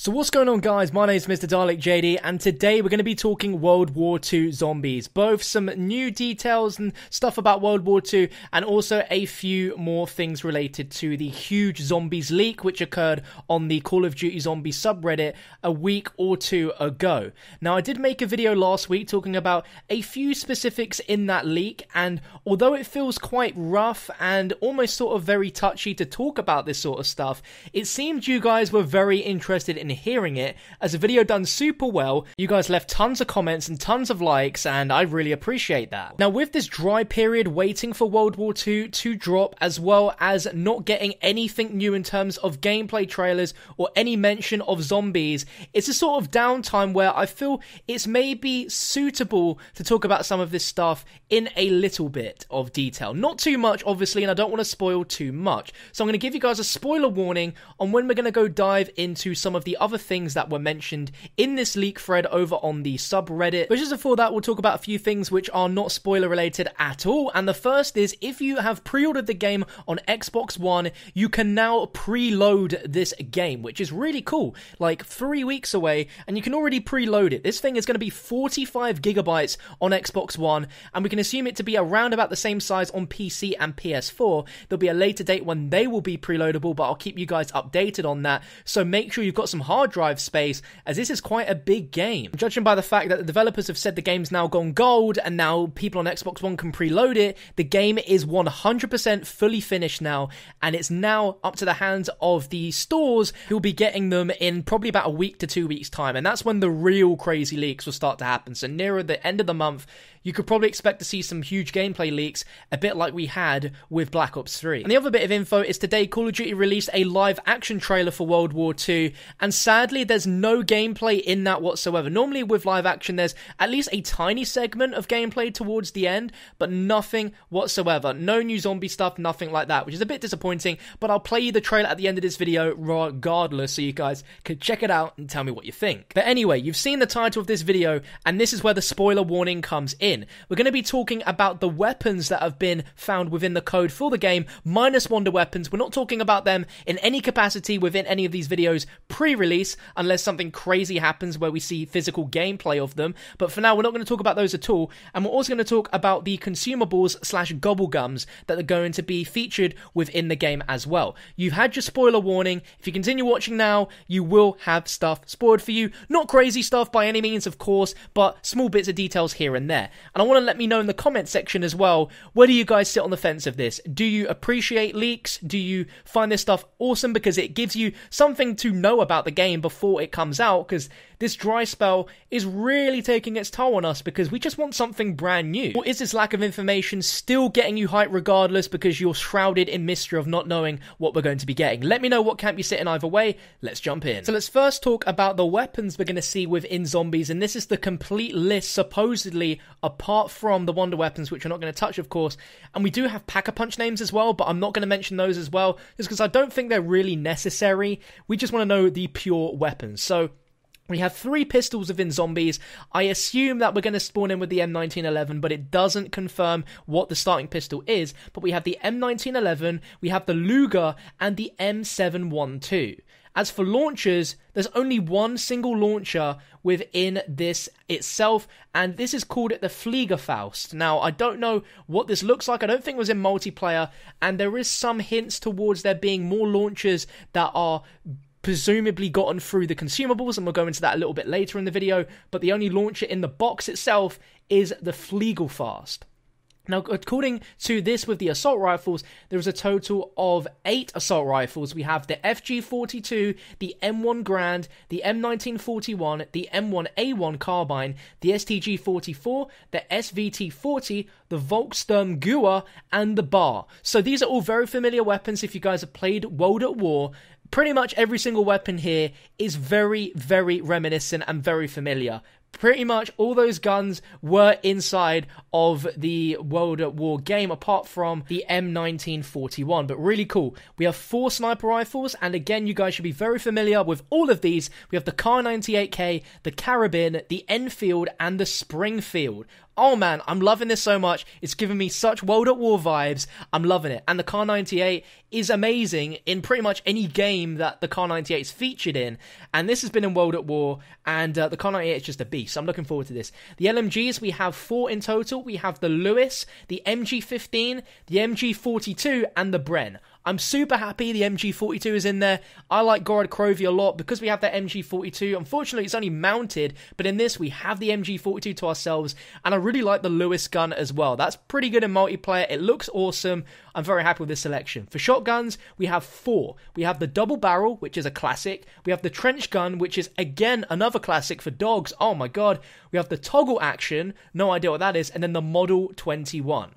So what's going on, guys? My name is Mr. Dalek JD, and today we're going to be talking World War II Zombies. Both some new details and stuff about World War II, and also a few more things related to the HUGE Zombies leak, which occurred on the Call of Duty Zombies subreddit a week or two ago. Now, I did make a video last week talking about a few specifics in that leak, and although it feels quite rough and almost sort of very touchy to talk about this sort of stuff, it seemed you guys were very interested in hearing it, as a video done super well. You guys left tons of comments and tons of likes, and I really appreciate that. Now, with this dry period waiting for World War II to drop, as well as not getting anything new in terms of gameplay trailers or any mention of zombies, it's a sort of downtime where I feel it's maybe suitable to talk about some of this stuff in a little bit of detail. Not too much, obviously, and I don't want to spoil too much. So I'm going to give you guys a spoiler warning on when we're going to go dive into some of the other things that were mentioned in this leak thread over on the subreddit. But just before that, we'll talk about a few things which are not spoiler related at all. And the first is, if you have pre-ordered the game on Xbox One, you can now preload this game, which is really cool. Like 3 weeks away, and you can already preload it. This thing is going to be 45 gigabytes on Xbox One, and we can assume it to be around about the same size on PC and PS4. There'll be a later date when they will be preloadable, but I'll keep you guys updated on that. So make sure you've got some hard drive space, as this is quite a big game. Judging by the fact that the developers have said the game's now gone gold and now people on Xbox One can preload it, the game is 100% fully finished now, and it's now up to the hands of the stores who'll be getting them in probably about a week to 2 weeks time, and that's when the real crazy leaks will start to happen. So nearer the end of the month, you could probably expect to see some huge gameplay leaks, a bit like we had with Black Ops 3. And the other bit of info is today Call of Duty released a live action trailer for World War II, and sadly there's no gameplay in that whatsoever. Normally with live action there's at least a tiny segment of gameplay towards the end, but nothing whatsoever. No new zombie stuff, nothing like that, which is a bit disappointing, but I'll play you the trailer at the end of this video regardless, so you guys can check it out and tell me what you think. But anyway, you've seen the title of this video, and this is where the spoiler warning comes in. We're going to be talking about the weapons that have been found within the code for the game, minus wonder weapons. We're not talking about them in any capacity within any of these videos pre-release, unless something crazy happens where we see physical gameplay of them. But for now, we're not going to talk about those at all. And we're also going to talk about the consumables / gobblegums that are going to be featured within the game as well. You've had your spoiler warning. If you continue watching now, you will have stuff spoiled for you. Not crazy stuff by any means, of course, but small bits of details here and there. And I want to let me know in the comment section as well, where do you guys sit on the fence of this? Do you appreciate leaks? Do you find this stuff awesome because it gives you something to know about the game before it comes out? Because this dry spell is really taking its toll on us because we just want something brand new. Or is this lack of information still getting you hyped regardless because you're shrouded in mystery of not knowing what we're going to be getting? Let me know what camp you sit in either way. Let's jump in. So let's first talk about the weapons we're going to see within Zombies, and this is the complete list supposedly, apart from the wonder weapons, which we're not going to touch, of course. And we do have Pack-a-Punch names as well, but I'm not going to mention those as well, just because I don't think they're really necessary. We just want to know the pure weapons. So we have 3 pistols within Zombies. I assume that we're going to spawn in with the M1911, but it doesn't confirm what the starting pistol is. But we have the M1911, we have the Luger, and the M712. As for launchers, there's only one single launcher within this itself, and this is called the Fliegerfaust. Now, I don't know what this looks like. I don't think it was in multiplayer, and there is some hints towards there being more launchers that are presumably gotten through the consumables, and we'll go into that a little bit later in the video, but the only launcher in the box itself is the Fliegerfaust. Now, according to this with the assault rifles, there is a total of 8 assault rifles. We have the FG42, the M1 Grand, the M1941, the M1A1 carbine, the STG44, the SVT40, the Volkssturm and the Bar. So these are all very familiar weapons if you guys have played World at War. Pretty much every single weapon here is very, very reminiscent and very familiar. Pretty much all those guns were inside of the World at War game, apart from the M1941, but really cool. We have 4 sniper rifles, and again, you guys should be very familiar with all of these. We have the Kar 98K, the Carabin, the Enfield, and the Springfield. Oh man, I'm loving this so much. It's giving me such World at War vibes. I'm loving it. And the Kar 98 is amazing in pretty much any game that the Kar 98 is featured in. And this has been in World at War, and the Kar 98 is just a beast. So I'm looking forward to this. The LMGs, we have 4 in total. We have the Lewis, the MG15, the MG42, and the Bren. I'm super happy the MG42 is in there. I like Gorod Krovi a lot because we have that MG42. Unfortunately, it's only mounted, but in this, we have the MG42 to ourselves, and I really like the Lewis gun as well. That's pretty good in multiplayer. It looks awesome. I'm very happy with this selection. For shotguns, we have 4. We have the double barrel, which is a classic. We have the trench gun, which is, again, another classic for dogs. Oh my god. We have the toggle action. No idea what that is. And then the Model 21.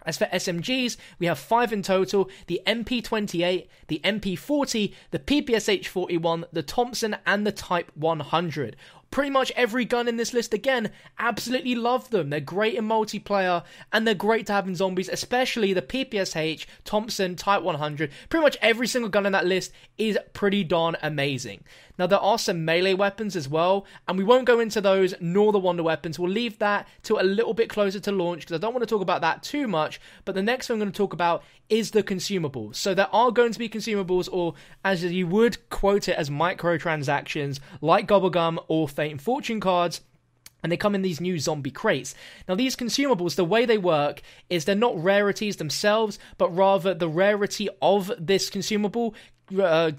As for SMGs, we have 5 in total, the MP28, the MP40, the PPSH-41, the Thompson, and the Type 100. Pretty much every gun in this list, again, absolutely love them. They're great in multiplayer, and they're great to have in zombies, especially the PPSH, Thompson, Type 100. Pretty much every single gun in that list is pretty darn amazing. Now, there are some melee weapons as well, and we won't go into those, nor the wonder weapons. We'll leave that to a little bit closer to launch, because I don't want to talk about that too much, but the next thing I'm going to talk about is the consumables. So there are going to be consumables, or as you would quote it, as microtransactions, like Gobblegum or Fate and Fortune cards, and they come in these new zombie crates. Now, these consumables, the way they work is they're not rarities themselves, but rather the rarity of this consumable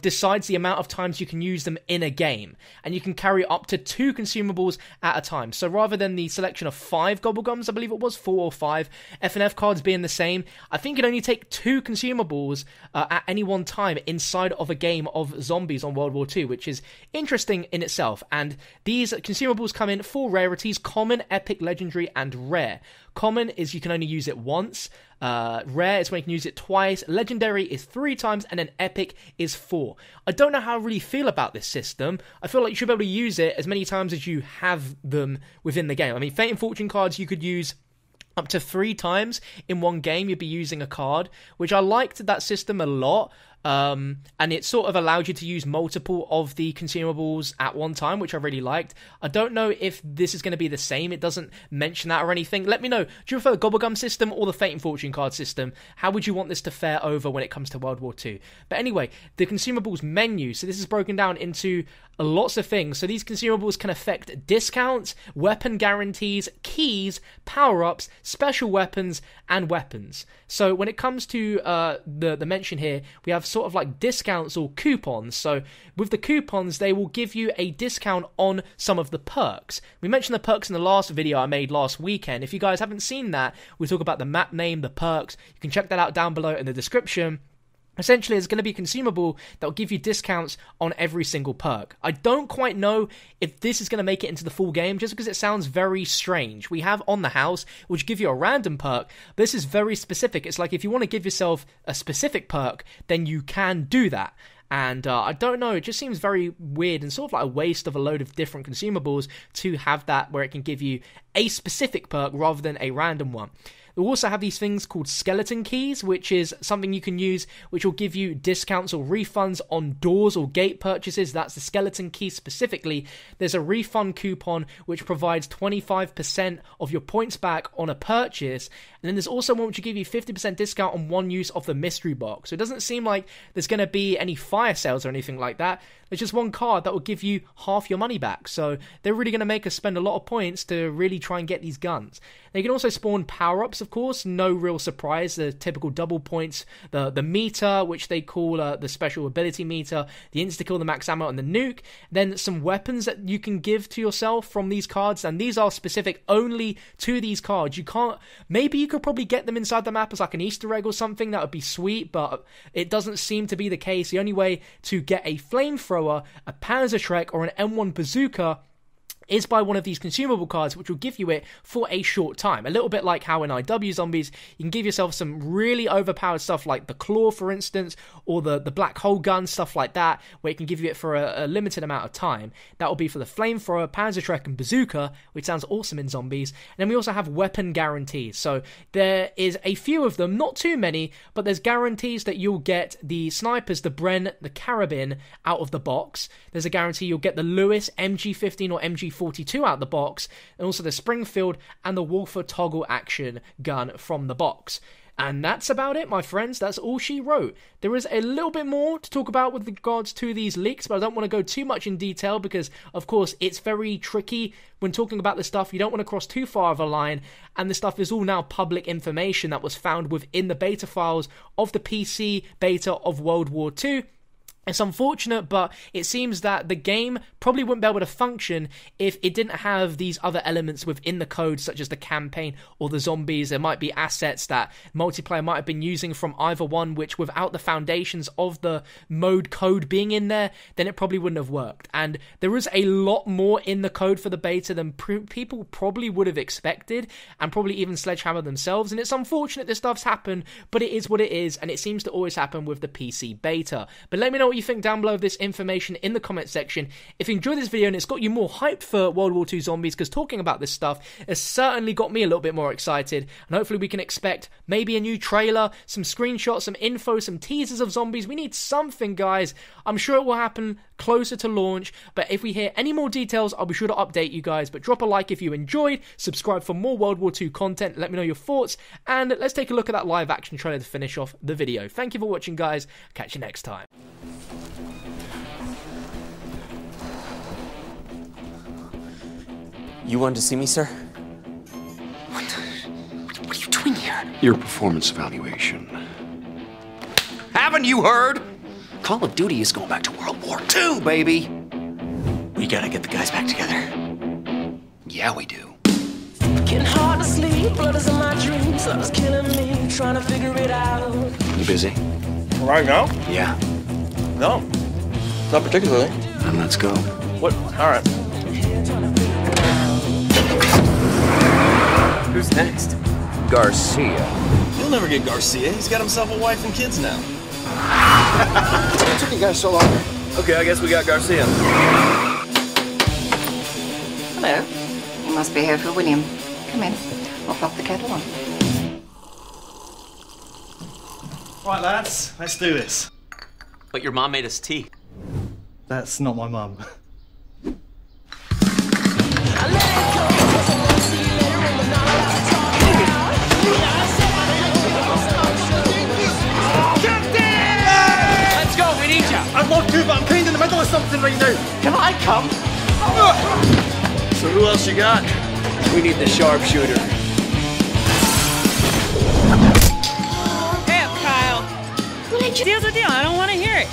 decides the amount of times you can use them in a game, and you can carry up to 2 consumables at a time. So rather than the selection of 5 Gobblegums, I believe it was 4 or 5 F&F cards being the same, I think you can only take 2 consumables at any one time inside of a game of zombies on World War II, which is interesting in itself. And these consumables come in 4 rarities: common, epic, legendary, and rare. Common is you can only use it once. Rare is when you can use it twice. Legendary is 3 times, and then epic is 4. I don't know how I really feel about this system. I feel like you should be able to use it as many times as you have them within the game. I mean, Fate and Fortune cards you could use up to 3 times in one game. You'd be using a card, which I liked that system a lot. And it sort of allowed you to use multiple of the consumables at one time, which I really liked. I don't know if this is going to be the same. It doesn't mention that or anything. Let me know. Do you prefer the Gobblegum system or the Fate and Fortune card system? How would you want this to fare over when it comes to World War II? But anyway, the consumables menu. So this is broken down into lots of things. So these consumables can affect discounts, weapon guarantees, keys, power-ups, special weapons, and weapons. So when it comes to the mention here, we have sort of like discounts or coupons. So with the coupons, they will give you a discount on some of the perks. We mentioned the perks in the last video I made last weekend. If you guys haven't seen that, we talk about the map name, the perks. You can check that out down below in the description. Essentially, there's going to be a consumable that will give you discounts on every single perk. I don't quite know if this is going to make it into the full game, just because it sounds very strange. We have On the House, which give you a random perk, but this is very specific. It's like if you want to give yourself a specific perk, then you can do that. And I don't know, it just seems very weird and sort of like a waste of a load of different consumables to have that where it can give you a specific perk rather than a random one. We also have these things called skeleton keys, which is something you can use, which will give you discounts or refunds on doors or gate purchases. That's the skeleton key specifically. There's a refund coupon, which provides 25% of your points back on a purchase. And then there's also one which will give you 50% discount on one use of the mystery box. So it doesn't seem like there's going to be any fire sales or anything like that. There's just one card that will give you half your money back. So they're really going to make us spend a lot of points to really try and get these guns. They can also spawn power-ups, of course, no real surprise. The typical double points, the meter, which they call the special ability meter, the insta-kill, the max ammo, and the nuke. Then some weapons that you can give to yourself from these cards, and these are specific only to these cards. You can't, maybe you could probably get them inside the map as like an Easter egg or something, that would be sweet, but it doesn't seem to be the case. The only way to get a flamethrower, a Panzerschreck, or an M1 bazooka is by one of these consumable cards, which will give you it for a short time. A little bit like how in IW Zombies, you can give yourself some really overpowered stuff like the Claw, for instance, or the Black Hole Gun, stuff like that, where it can give you it for a limited amount of time. That will be for the Flamethrower, Panzerschreck, and Bazooka, which sounds awesome in Zombies. And then we also have weapon guarantees. So there is a few of them, not too many, but there's guarantees that you'll get the snipers, the Bren, the Carabin out of the box. There's a guarantee you'll get the Lewis, MG15 or MG MP42 out the box, and also the Springfield and the Wolfer toggle action gun from the box. And that's about it, my friends. That's all she wrote. There is a little bit more to talk about with regards to these leaks, but I don't want to go too much in detail because, of course, it's very tricky when talking about this stuff. You don't want to cross too far of a line, and this stuff is all now public information that was found within the beta files of the PC beta of World War II. It's unfortunate, but it seems that the game probably wouldn't be able to function if it didn't have these other elements within the code, such as the campaign or the zombies. There might be assets that multiplayer might have been using from either one, which without the foundations of the mode code being in there, then it probably wouldn't have worked. And there is a lot more in the code for the beta than people probably would have expected, and probably even Sledgehammer themselves. And it's unfortunate this stuff's happened, but it is what it is, and it seems to always happen with the PC beta. But let me know what you think down below of this information in the comment section. If you enjoyed this video and it's got you more hyped for World War II Zombies, because talking about this stuff has certainly got me a little bit more excited, and hopefully we can expect maybe a new trailer, some screenshots, some info, some teasers of zombies. We need something, guys. I'm sure it will happen closer to launch, but if we hear any more details, I'll be sure to update you guys. But drop a like if you enjoyed, subscribe for more World War II content, let me know your thoughts, and let's take a look at that live action trailer to finish off the video. Thank you for watching, guys. Catch you next time. You wanted to see me, sir? What are you doing here? Your performance evaluation. Haven't you heard? Call of Duty is going back to World War II, baby. We gotta get the guys back together. Yeah, we do. Getting hard to sleep, blood is in my dreams, love's killing me, trying to figure it out. You busy? Right now? Yeah. No. Not particularly. Then let's go. What? All right. Who's next? Garcia. He'll never get Garcia. He's got himself a wife and kids now. What took you guys so long? Okay, I guess we got Garcia. Hello. You must be here for William. Come in. I'll pop the kettle on. Right, lads, let's do this. But your mom made us tea. That's not my mum. Let's go, we need you. I'd love to, but I'm kind of in the middle of something right now. Can I come? So who else you got? We need the sharpshooter. Hey up, Kyle. Deal's a deal. I don't want to hear it.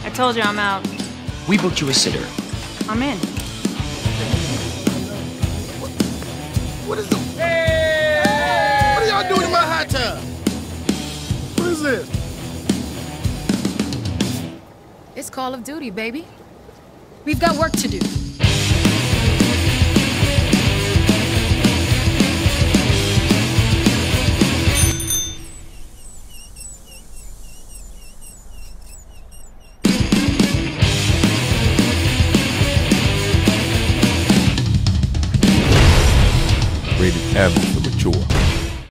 I told you I'm out. We booked you a sitter. I'm in. What is the... Hey! What are y'all doing in my hot tub? What is this? It's Call of Duty, baby. We've got work to do. Rated M for mature.